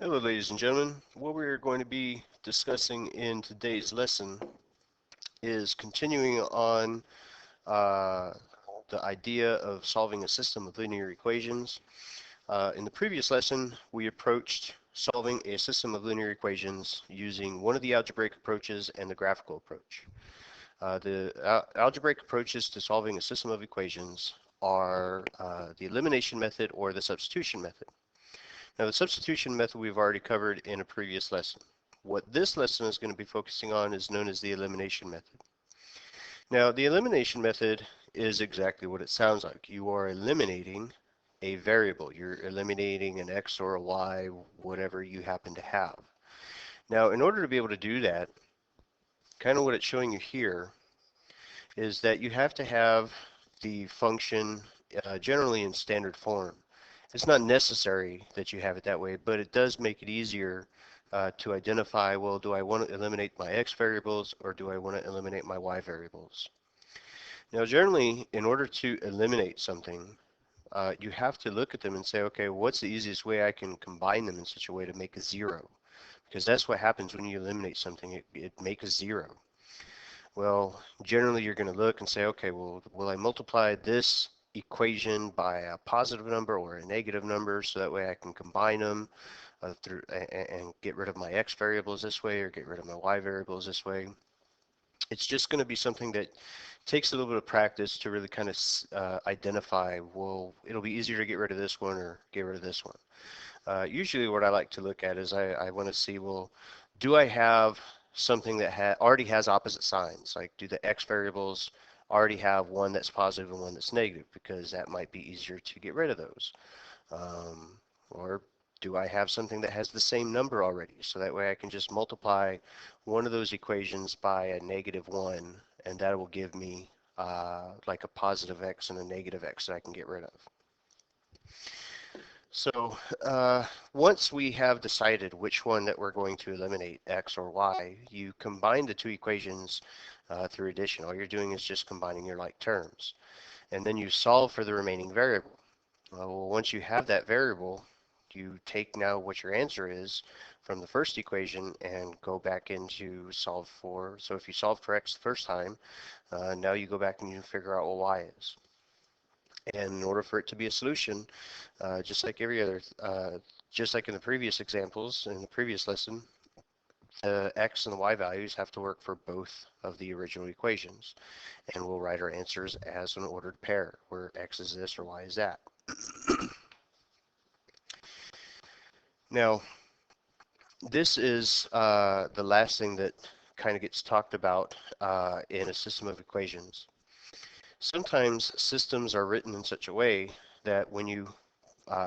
Hello, ladies and gentlemen. What we're going to be discussing in today's lesson is continuing on uh, the idea of solving a system of linear equations. In the previous lesson, we approached solving a system of linear equations using one of the algebraic approaches and the graphical approach. The algebraic approaches to solving a system of equations are the elimination method or the substitution method. Now, the substitution method we've already covered in a previous lesson. What this lesson is going to be focusing on is known as the elimination method. Now, the elimination method is exactly what it sounds like. You are eliminating a variable. You're eliminating an x or a y, whatever you happen to have. Now, in order to be able to do that, kind of what it's showing you here is that you have to have the function generally in standard form. It's not necessary that you have it that way, but it does make it easier to identify, well, do I want to eliminate my x variables or do I want to eliminate my y variables? Now, generally, in order to eliminate something, you have to look at them and say, okay, what's the easiest way I can combine them in such a way to make a zero? Because that's what happens when you eliminate something, it makes a zero. Well, generally you're going to look and say, okay, well, will I multiply this equation by a positive number or a negative number so that way I can combine them and get rid of my x variables this way or get rid of my y variables this way. It's just going to be something that takes a little bit of practice to really kind of identify, well, it'll be easier to get rid of this one or get rid of this one. Usually what I like to look at is I want to see, well, do I have something that already has opposite signs? Like, do the x variables already have one that's positive and one that's negative? Because that might be easier to get rid of those. Or do I have something that has the same number already? So that way I can just multiply one of those equations by a -1, and that will give me like a positive x and a negative x that I can get rid of. So once we have decided which one that we're going to eliminate, x or y, you combine the two equations through addition. All you're doing is just combining your like terms. And then you solve for the remaining variable. Well, once you have that variable, you take now what your answer is from the first equation and go back into solve for. So if you solve for x the first time, now you go back and you figure out what y is. And in order for it to be a solution, just like every other, just like in the previous examples, in the previous lesson, the x and the y values have to work for both of the original equations. And we'll write our answers as an ordered pair, where x is this or y is that. Now, this is the last thing that kind of gets talked about in a system of equations. Sometimes systems are written in such a way that when you,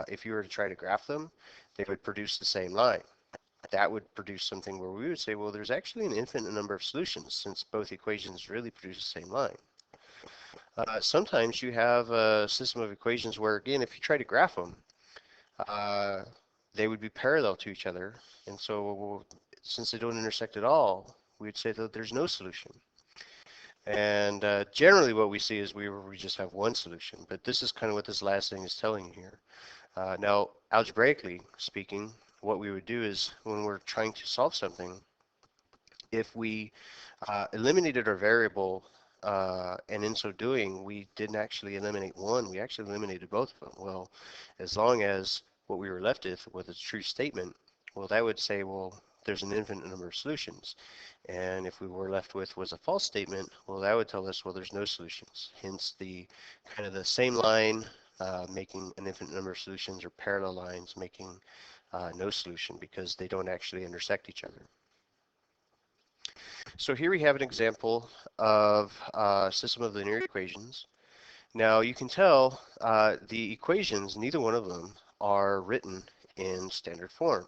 if you were to try to graph them, they would produce the same line. That would produce something where we would say, well, there's actually an infinite number of solutions since both equations really produce the same line. Sometimes you have a system of equations where, again, if you try to graph them, they would be parallel to each other. And so since they don't intersect at all, we'd say that there's no solution. And generally what we see is we just have one solution, but this is kind of what this last thing is telling you here. Now, algebraically speaking, what we would do is when we're trying to solve something, if we eliminated our variable and in so doing, we didn't actually eliminate one, we actually eliminated both of them. Well, as long as what we were left with a true statement, well, that would say, well, there's an infinite number of solutions. And if we were left with was a false statement, well, that would tell us, well, there's no solutions. Hence the kind of the same line making an infinite number of solutions, or parallel lines making no solution, because they don't actually intersect each other. So here we have an example of a system of linear equations. Now you can tell the equations, neither one of them are written in standard form.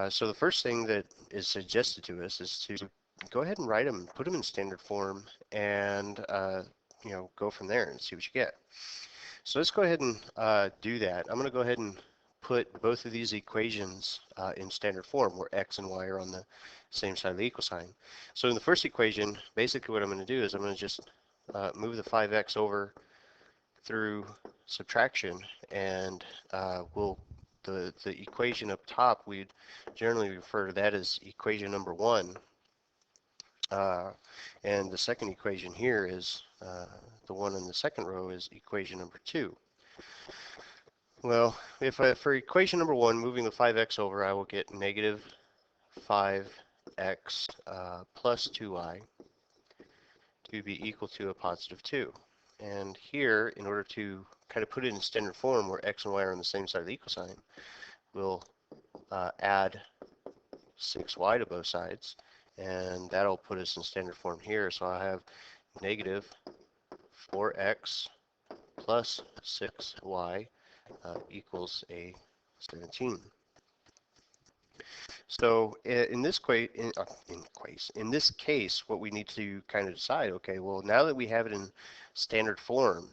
So the first thing that is suggested to us is to go ahead and write them, put them in standard form, and go from there and see what you get. So let's go ahead and do that. I'm going to go ahead and put both of these equations in standard form, where x and y are on the same side of the equal sign. So in the first equation, basically what I'm going to do is I'm going to just move the 5x over through subtraction, and we'll the equation up top, we'd generally refer to that as equation number 1. And the second equation here is the one in the second row is equation number 2. Well, if for equation number 1, moving the 5x over, I will get negative 5x plus 2y to be equal to a positive 2. And here, in order to kind of put it in standard form where x and y are on the same side of the equal sign, we'll add 6y to both sides, and that'll put us in standard form here. So I have negative 4x plus 6y equals a 17. So in this case, what we need to kind of decide, okay, well, now that we have it in standard form,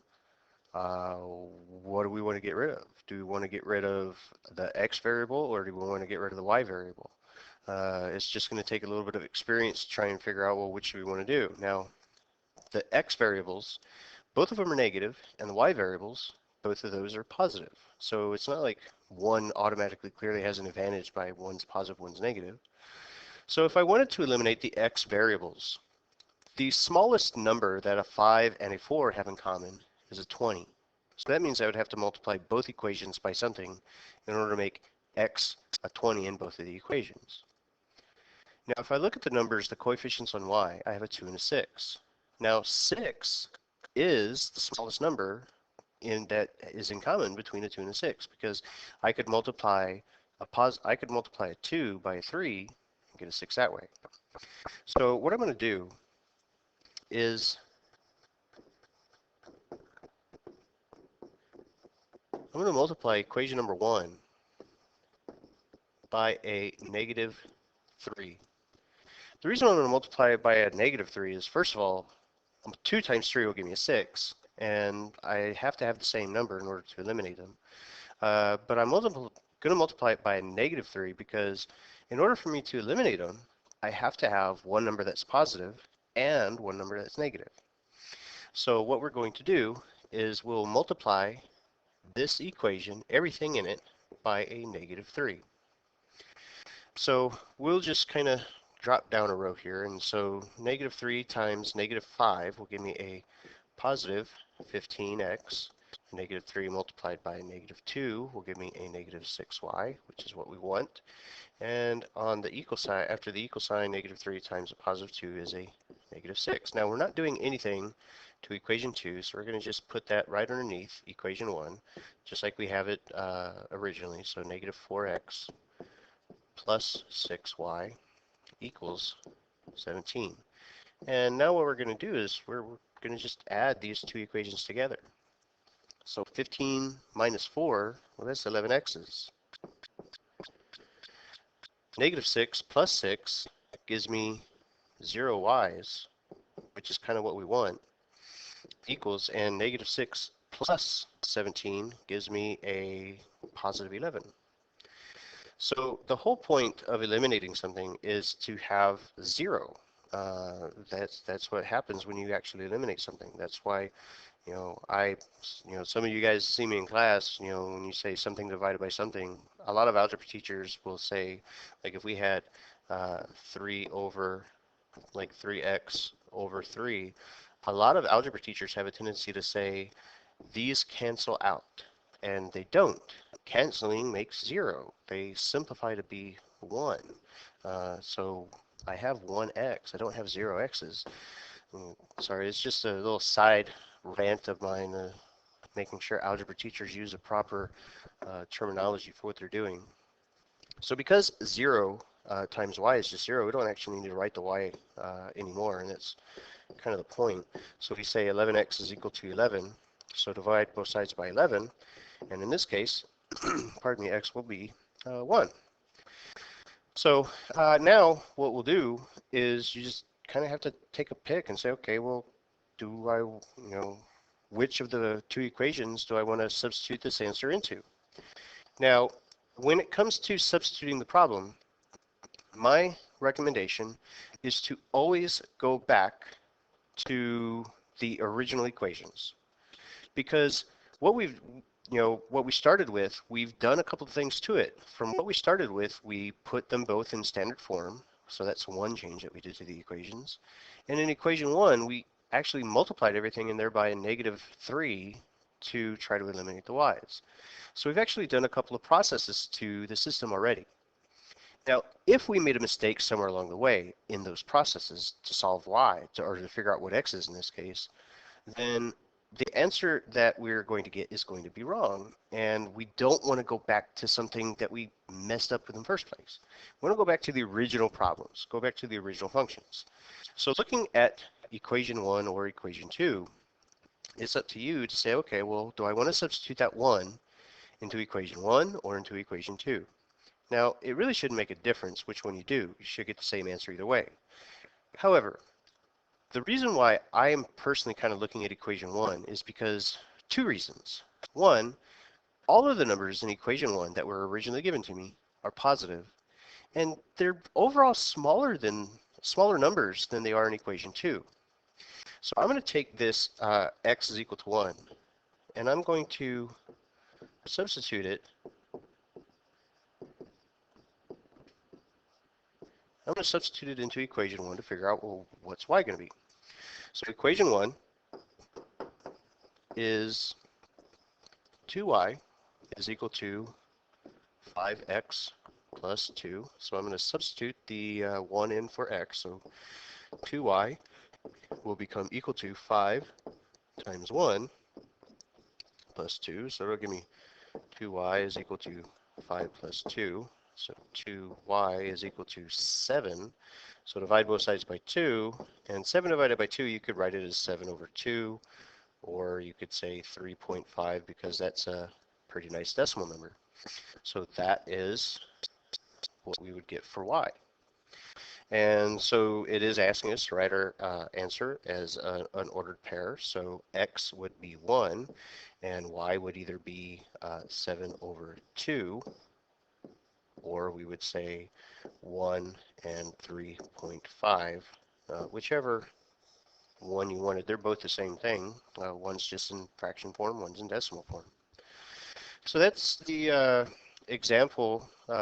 what do we want to get rid of? Do we want to get rid of the x variable, or do we want to get rid of the y variable? It's just going to take a little bit of experience to try and figure out, well, which do we want to do? Now, the x variables, both of them are negative, and the y variables, both of those are positive. So it's not like one automatically clearly has an advantage by one's positive, one's negative. So if I wanted to eliminate the x variables, the smallest number that a 5 and a 4 have in common is a 20. So that means I would have to multiply both equations by something in order to make x a 20 in both of the equations. Now, if I look at the numbers, the coefficients on y, I have a 2 and a 6. Now, 6 is the smallest number that is in common between a 2 and a 6, because I could multiply a 2 by a 3 and get a 6 that way. So what I'm going to do is I'm going to multiply equation number 1 by a negative 3. The reason I'm going to multiply it by a negative 3 is, first of all, 2 times 3 will give me a 6, and I have to have the same number in order to eliminate them. But I'm going to multiply it by a negative 3 because in order for me to eliminate them, I have to have one number that's positive and one number that's negative. So what we're going to do is we'll multiply this equation, everything in it, by a negative 3. So we'll just kind of drop down a row here, and so negative 3 times negative 5 will give me a positive 15x. Negative 3 multiplied by negative 2 will give me a negative 6y, which is what we want. And on the equal sign, after the equal sign, negative 3 times a positive 2 is a negative 6. Now we're not doing anything to equation 2, so we're going to just put that right underneath equation 1, just like we have it originally. So negative 4x plus 6y equals 17. And now what we're going to do is we're going to just add these two equations together. So 15 minus 4, well, that's 11x's. Negative 6 plus 6 gives me 0 y's, which is kind of what we want, equals, and negative 6 plus 17 gives me a positive 11. So the whole point of eliminating something is to have 0. That's what happens when you actually eliminate something. That's why, some of you guys see me in class, when you say something divided by something, a lot of algebra teachers will say, like if we had 3 over, like 3x over 3, a lot of algebra teachers have a tendency to say, these cancel out, and they don't. Canceling makes 0. They simplify to be 1. So I have 1x. I don't have 0 x's. Sorry, it's just a little side rant of mine, making sure algebra teachers use a proper terminology for what they're doing. So because 0 times y is just 0, we don't actually need to write the y anymore, and that's kind of the point. So we say 11x is equal to 11, so divide both sides by 11, and in this case, pardon me, x will be 1. So now what we'll do is you just kind of have to take a pick and say, okay, well, which of the two equations do I want to substitute this answer into? Now, when it comes to substituting the problem, my recommendation is to always go back to the original equations, because what we started with, we've done a couple of things to it. From what we started with, we put them both in standard form. So that's one change that we did to the equations. And in equation one, we actually multiplied everything in there by a -3 to try to eliminate the y's. So we've actually done a couple of processes to the system already. Now, if we made a mistake somewhere along the way in those processes to solve y, or to figure out what x is in this case, then the answer that we're going to get is going to be wrong. And we don't want to go back to something that we messed up in the first place. We want to go back to the original problems, go back to the original functions. So looking at equation one or equation two, it's up to you to say, okay, well, do I want to substitute that one into equation one or into equation two? Now, it really shouldn't make a difference which one you do. You should get the same answer either way. However, the reason why I am personally kind of looking at equation one is because two reasons. One, all of the numbers in equation one that were originally given to me are positive, and they're overall smaller numbers than they are in equation two. So I'm going to take this x is equal to 1, and I'm going to substitute it. I'm going to substitute it into equation 1 to figure out, well, what's y going to be? So equation 1 is 2y is equal to 5x plus 2. So I'm going to substitute the 1 in for x. So 2y will become equal to 5 times 1 plus 2. So it'll give me 2y is equal to 5 plus 2. So 2y is equal to 7. So divide both sides by 2. And 7 divided by 2, you could write it as 7 over 2. Or you could say 3.5 because that's a pretty nice decimal number. So that is what we would get for y. And so it is asking us to write our answer as an ordered pair. So x would be 1, and y would either be 7 over 2, or we would say 1 and 3.5, whichever one you wanted. They're both the same thing. One's just in fraction form, one's in decimal form. So that's the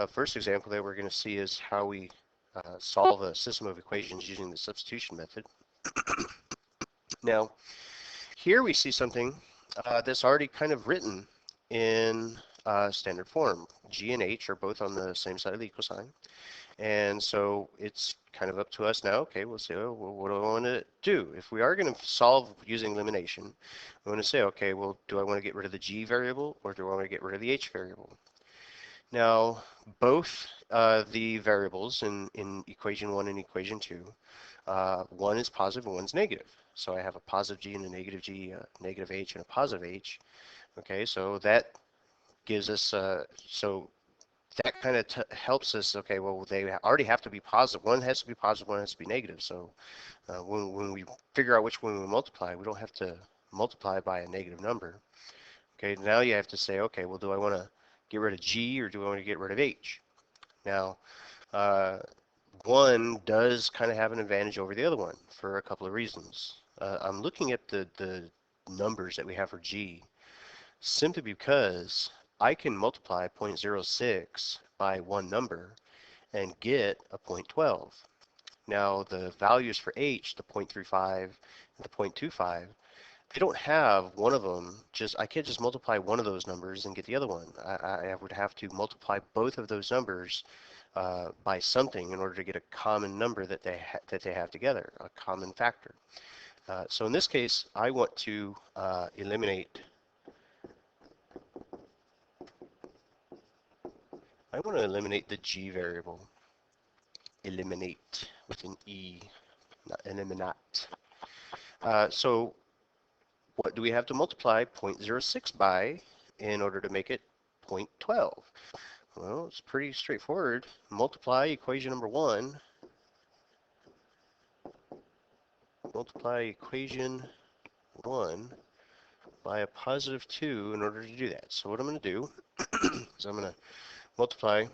first example that we're going to see is how we solve a system of equations using the substitution method. Now, here we see something that's already kind of written in standard form. G and H are both on the same side of the equal sign. And so it's kind of up to us now. Okay, we'll say, oh, well, what do I want to do? If we are going to solve using elimination, we want to say, okay, well, do I want to get rid of the G variable or do I want to get rid of the H variable? Now, both the variables in equation 1 and equation 2, one is positive and one's negative. So I have a positive G and a negative G, a negative H and a positive H. Okay, so that gives us, so that kind of helps us, okay, well, they already have to be positive. One has to be positive, one has to be negative. So when we figure out which one we multiply, we don't have to multiply by a negative number. Okay, now you have to say, okay, well, do I want to get rid of G or do I want to get rid of H? Now, one does kind of have an advantage over the other one for a couple of reasons. I'm looking at the numbers that we have for G simply because I can multiply 0.06 by one number and get a 0.12. Now the values for H, the 0.35 and the 0.25, they don't have one of them. I can't just multiply one of those numbers and get the other one. I would have to multiply both of those numbers by something in order to get a common number that they have together, a common factor. So in this case, I want to eliminate. I want to eliminate the G variable. Eliminate with an E, not eliminate. So what do we have to multiply 0.06 by in order to make it 0.12? Well, it's pretty straightforward. Multiply equation number 1. Multiply equation 1 by a positive 2 in order to do that. So what I'm going to do is I'm going to multiply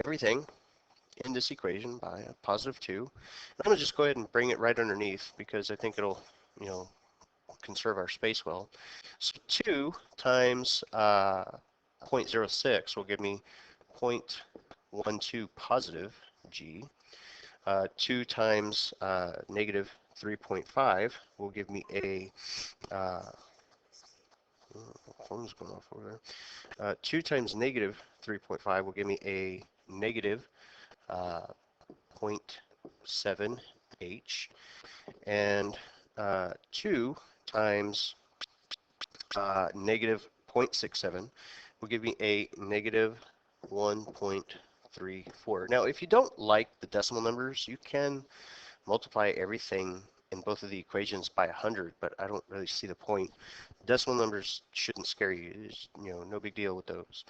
everything in this equation by a positive 2. I'm going to just go ahead and bring it right underneath because I think it'll, conserve our space well. So 2 times 0.06 will give me 0.12 positive G. 2 times negative 3.5 will give me a phone's going off over there. 2 times negative 3.5 will give me a negative uh, 0.7 H, and 2 times negative 0.67 will give me a negative 1.34. Now, if you don't like the decimal numbers, you can multiply everything in both of the equations by 100, but I don't really see the point. Decimal numbers shouldn't scare you. There's, no big deal with those.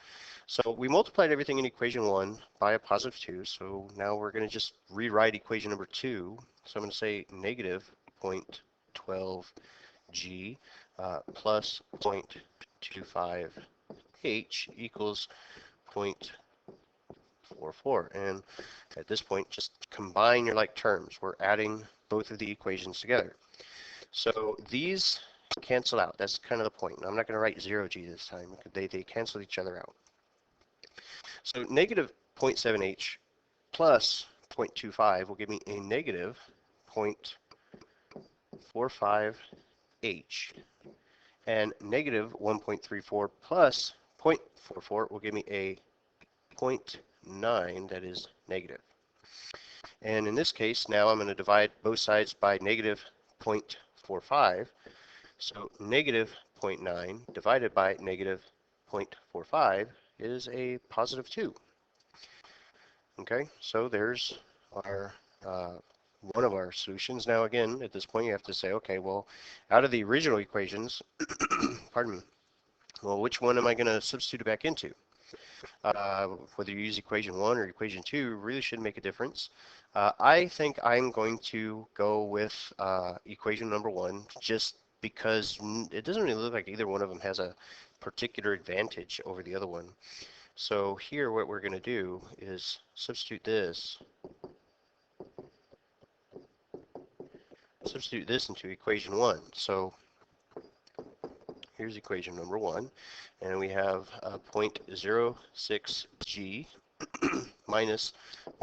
So we multiplied everything in equation 1 by a positive 2, so now we're going to just rewrite equation number 2. So I'm going to say negative 0.12 G plus 0.25 H equals 0.44. And at this point, just combine your like terms. We're adding both of the equations together. So these cancel out. That's kind of the point. I'm not going to write 0G this time. They cancel each other out. So negative 0.7H plus 0.25 will give me a negative 0.45H. And negative 1.34 plus 0.44 will give me a 0.9 that is negative. And in this case, now I'm going to divide both sides by negative 0.45. So negative 0.9 divided by negative 0.45 is a positive 2. Okay, so there's our one of our solutions. Now again, at this point you have to say, okay, well, out of the original equations, pardon me, well, which one am I going to substitute it back into? Whether you use equation 1 or equation 2 really shouldn't make a difference. I think I'm going to go with equation number 1 just because it doesn't really look like either one of them has a particular advantage over the other one. So here what we're going to do is substitute this into equation 1. So here's equation number 1, and we have 0.06 G minus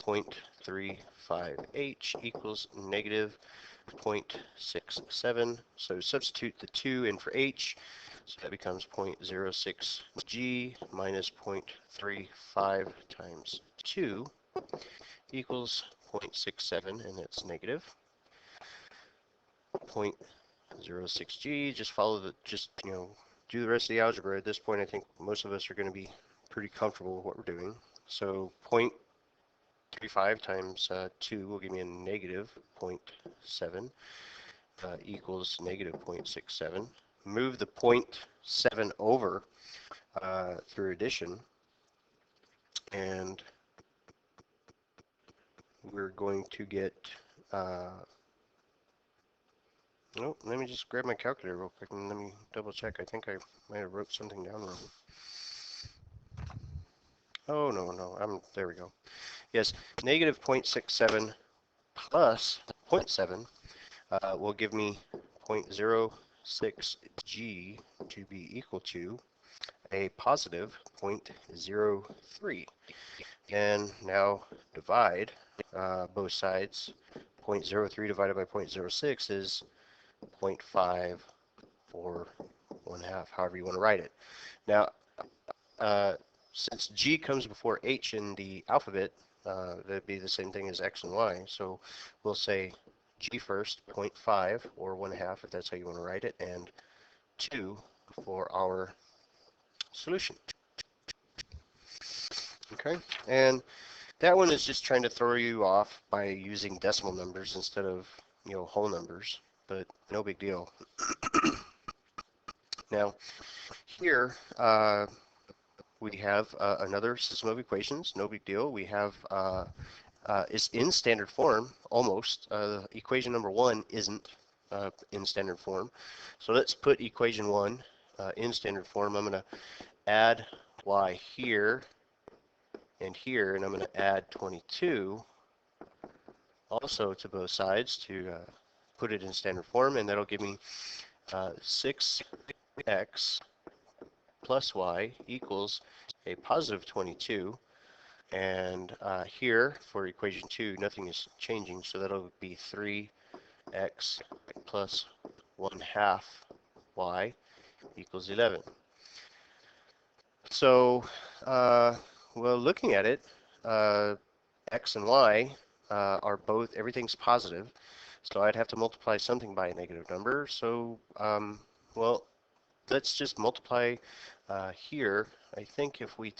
0.35H equals negative 0.67. So substitute the 2 in for H, so that becomes 0.06 G minus 0.35 times 2 equals 0.67, and that's negative 0.06 G. Just follow the, do the rest of the algebra. At this point, I think most of us are going to be pretty comfortable with what we're doing. So 0.35 times 2 will give me a negative 0.7 equals negative 0.67. Move the 0.7 over through addition, and we're going to get oh, let me just grab my calculator real quick and let me double check. I think I might have wrote something down wrong. Oh, no, there we go. Yes, negative 0.67 plus 0.7 will give me 0.06 G to be equal to a positive 0.03. And now divide both sides. 0.03 divided by 0.06 is 0.5 or 1/2, however you want to write it. Now, since G comes before H in the alphabet, that'd be the same thing as X and Y. So we'll say G first, 0.5 or 1/2 if that's how you want to write it, and 2 for our solution. Okay, and that one is just trying to throw you off by using decimal numbers instead of whole numbers, but no big deal. Now here we have another system of equations. No big deal. We have it's in standard form almost. Equation number 1 isn't in standard form, so let's put equation 1 in standard form. I'm going to add y here and here, and I'm going to add 22 also to both sides to put it in standard form, and that'll give me 6x plus y equals a positive 22. And here for equation 2, nothing is changing, so that'll be 3x plus 1 half y equals 11. So, well, looking at it, uh, x and y are both, everything's positive, so I'd have to multiply something by a negative number. So, well, let's just multiply here. I think if we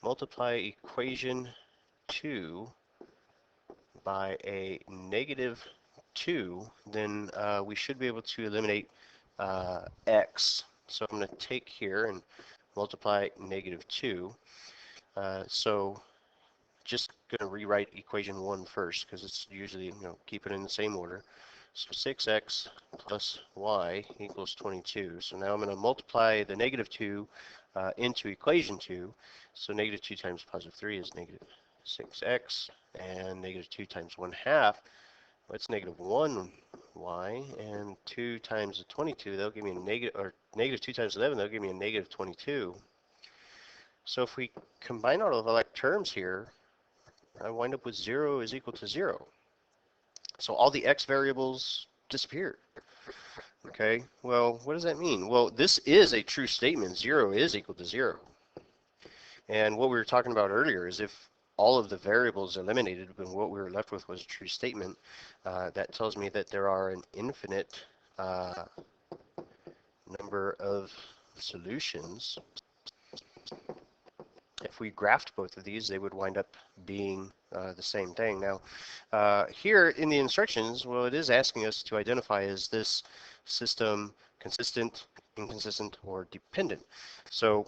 multiply equation 2 by a negative 2, then we should be able to eliminate x. So I'm going to take here and multiply negative 2. So just going to rewrite equation 1 first because it's usually, keep it in the same order. So 6x plus y equals 22. So now I'm going to multiply the negative 2 into equation 2. So negative 2 times positive 3 is negative 6x, and negative 2 times 1 half, well, it's negative 1y, and 2 times the 22, that'll give me a negative, or negative 2 times 11, that'll give me a negative 22. So if we combine all of the like terms here, I wind up with 0 is equal to 0. So all the x variables disappear. Okay, well, what does that mean? Well, this is a true statement. 0 is equal to 0. And what we were talking about earlier is if all of the variables eliminated and what we were left with was a true statement, that tells me that there are an infinite number of solutions. If we graphed both of these, they would wind up being the same thing. Now, here in the instructions, well, it is asking us to identify, is this system consistent, inconsistent, or dependent? So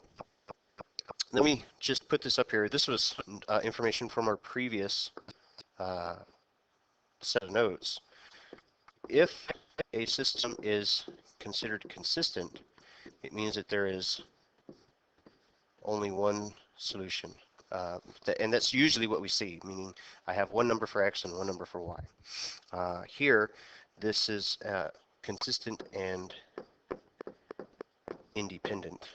let me just put this up here. This was information from our previous set of notes. If a system is considered consistent, it means that there is only one solution. And that's usually what we see, meaning I have one number for x and one number for y. Here, this is consistent and independent.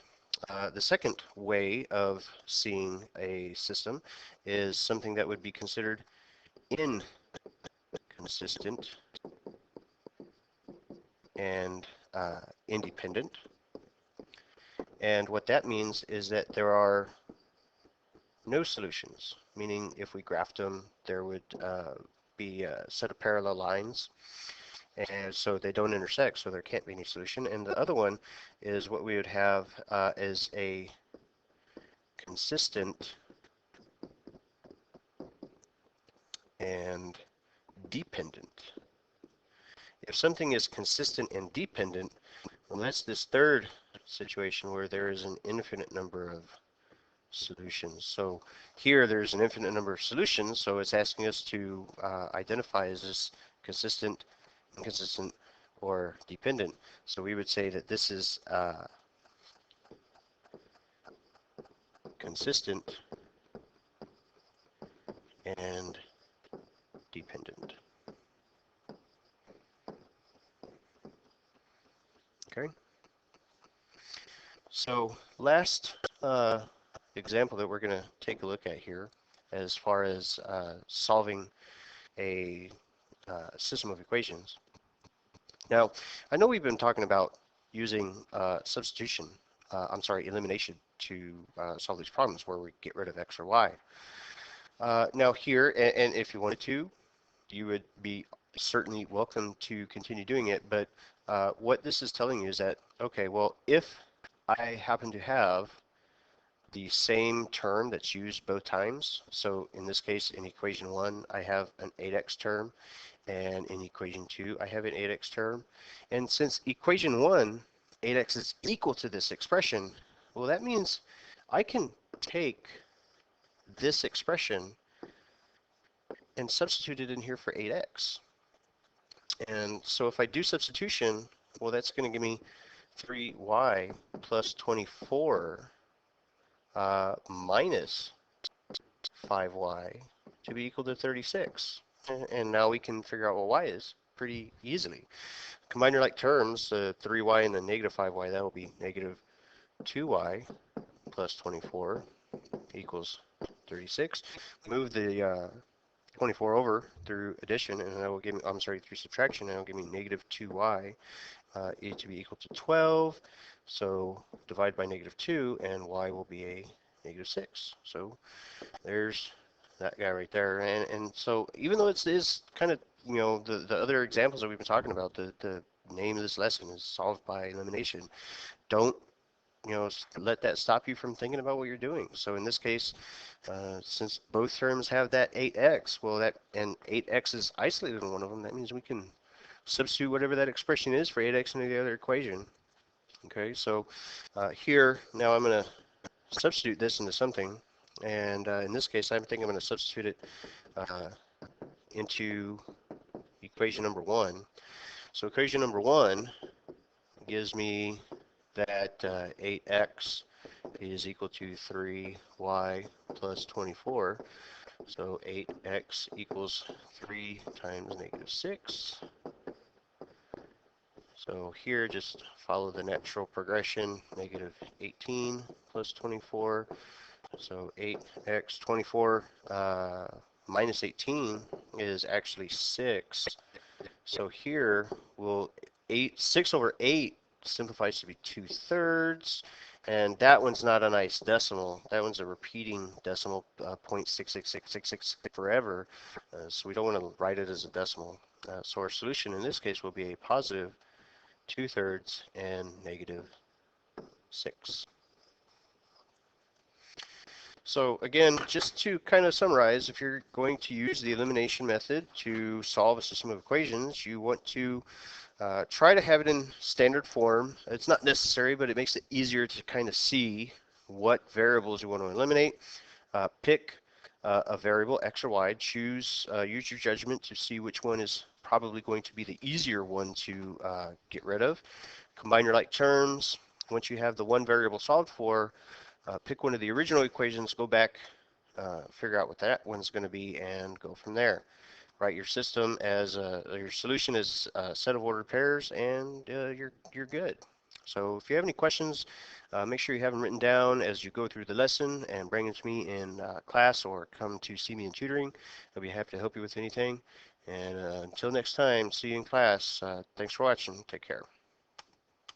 The second way of seeing a system is something that would be considered inconsistent and independent. And what that means is that there are no solutions, meaning if we graphed them, there would be a set of parallel lines, and so they don't intersect, so there can't be any solution. And the other one is what we would have as a consistent and dependent. If something is consistent and dependent, well, that's this third situation where there is an infinite number of solutions. So here there's an infinite number of solutions, so it's asking us to identify, is this consistent, inconsistent, or dependent. So we would say that this is consistent and dependent. Okay. So last example that we're going to take a look at here, as far as solving a system of equations. Now, I know we've been talking about using elimination to solve these problems where we get rid of x or y. Now here, and if you wanted to, you would be certainly welcome to continue doing it, but what this is telling you is that, okay, well, if I happen to have the same term that's used both times, so in this case, in equation 1, I have an 8x term, and in equation 2, I have an 8x term, and since equation 1, 8x is equal to this expression, well, that means I can take this expression and substitute it in here for 8x. And so if I do substitution, well, that's going to give me 3y plus 24 minus 5y to be equal to 36. And now we can figure out what y is. pretty easily. Combine your like terms, the 3y and the negative 5y, that will be negative 2y plus 24 equals 36. Move the 24 over through addition, and that will give me, I'm sorry, through subtraction, and that will give me negative 2y to be equal to 12. So divide by negative 2, and y will be a negative 6. So there's that guy right there. And so even though it is kind of, the other examples that we've been talking about, the name of this lesson is solved by elimination. Don't, let that stop you from thinking about what you're doing. So in this case, since both terms have that 8x, well, and 8x is isolated in one of them, that means we can substitute whatever that expression is for 8x into the other equation. Okay, so here, now I'm going to substitute this into something. And in this case, I think I'm going to substitute it into equation number 1. So equation number 1 gives me that 8x is equal to 3y plus 24. So 8x equals 3 times negative 6. So here, just follow the natural progression, negative 18 plus 24. So 8x 24 minus 18 is actually 6. So here, 6 over 8 simplifies to be 2/3. And that one's not a nice decimal. That one's a repeating decimal, 0.66666 forever. So we don't want to write it as a decimal. So our solution in this case will be a positive 2/3 and negative 6. So again, just to kind of summarize, if you're going to use the elimination method to solve a system of equations, you want to try to have it in standard form. It's not necessary, but it makes it easier to kind of see what variables you want to eliminate. Pick a variable, x or y, use your judgment to see which one is probably going to be the easier one to get rid of. Combine your like terms. Once you have the one variable solved for, pick one of the original equations, go back, figure out what that one's going to be, and go from there. Write your system as your solution is a set of ordered pairs, and you're good. So if you have any questions, make sure you have them written down as you go through the lesson and bring them to me in class or come to see me in tutoring. I'll be happy to help you with anything. And until next time, see you in class. Thanks for watching. Take care.